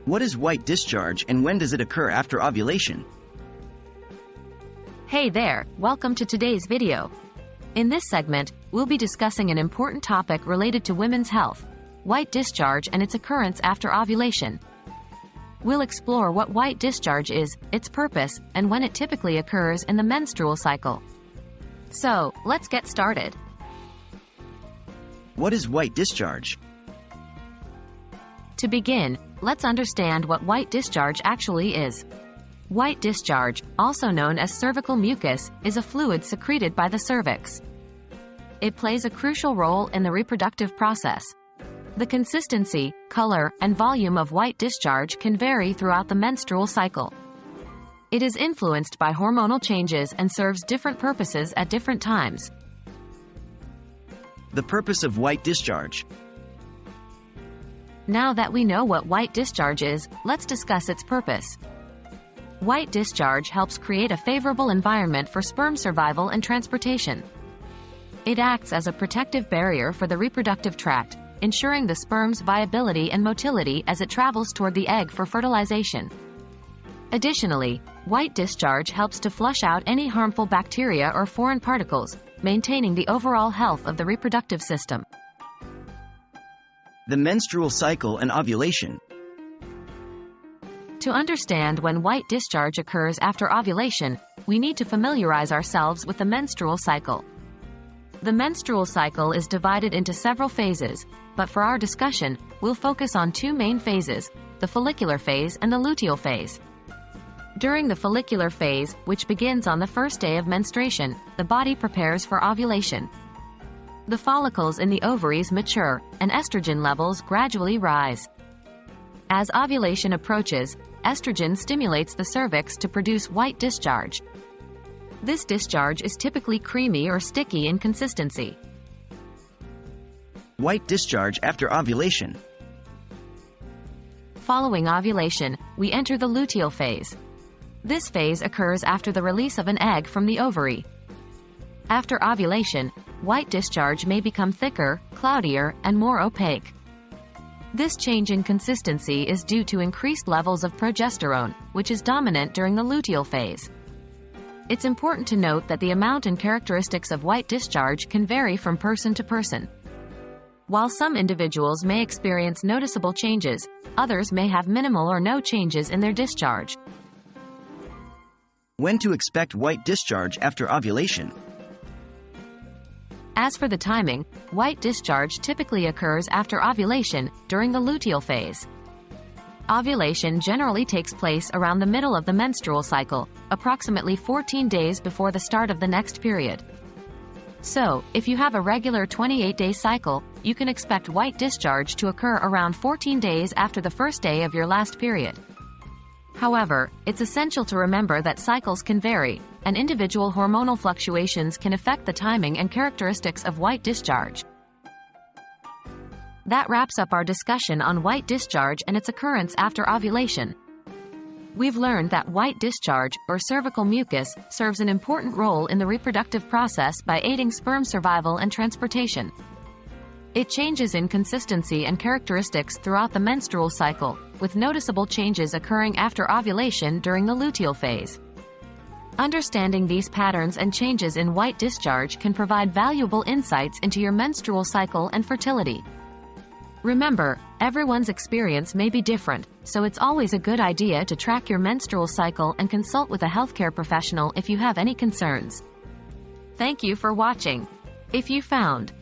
What is white discharge and when does it occur after ovulation? Hey there, welcome to today's video. In this segment, we'll be discussing an important topic related to women's health, white discharge and its occurrence after ovulation. We'll explore what white discharge is, its purpose, and when it typically occurs in the menstrual cycle. So, let's get started. What is white discharge? To begin, let's understand what white discharge actually is. White discharge, also known as cervical mucus, is a fluid secreted by the cervix. It plays a crucial role in the reproductive process. The consistency, color, and volume of white discharge can vary throughout the menstrual cycle. It is influenced by hormonal changes and serves different purposes at different times. The purpose of white discharge. Now that we know what white discharge is, let's discuss its purpose. White discharge helps create a favorable environment for sperm survival and transportation. It acts as a protective barrier for the reproductive tract, ensuring the sperm's viability and motility as it travels toward the egg for fertilization. Additionally, white discharge helps to flush out any harmful bacteria or foreign particles, maintaining the overall health of the reproductive system. The menstrual cycle and ovulation. To understand when white discharge occurs after ovulation, we need to familiarize ourselves with the menstrual cycle. The menstrual cycle is divided into several phases, but for our discussion, we'll focus on two main phases, the follicular phase and the luteal phase. During the follicular phase, which begins on the first day of menstruation, the body prepares for ovulation. The follicles in the ovaries mature, and estrogen levels gradually rise. As ovulation approaches, estrogen stimulates the cervix to produce white discharge. This discharge is typically creamy or sticky in consistency. White discharge after ovulation. Following ovulation, we enter the luteal phase. This phase occurs after the release of an egg from the ovary. After ovulation, white discharge may become thicker, cloudier, and more opaque. This change in consistency is due to increased levels of progesterone, which is dominant during the luteal phase. It's important to note that the amount and characteristics of white discharge can vary from person to person. While some individuals may experience noticeable changes, others may have minimal or no changes in their discharge. When to expect white discharge after ovulation. As for the timing, white discharge typically occurs after ovulation, during the luteal phase. Ovulation generally takes place around the middle of the menstrual cycle, approximately 14 days before the start of the next period. So, if you have a regular 28-day cycle, you can expect white discharge to occur around 14 days after the first day of your last period. However, it's essential to remember that cycles can vary, and individual hormonal fluctuations can affect the timing and characteristics of white discharge. That wraps up our discussion on white discharge and its occurrence after ovulation. We've learned that white discharge, or cervical mucus, serves an important role in the reproductive process by aiding sperm survival and transportation. It changes in consistency and characteristics throughout the menstrual cycle, with noticeable changes occurring after ovulation during the luteal phase. Understanding these patterns and changes in white discharge can provide valuable insights into your menstrual cycle and fertility. Remember, everyone's experience may be different, so it's always a good idea to track your menstrual cycle and consult with a healthcare professional if you have any concerns. Thank you for watching. If you found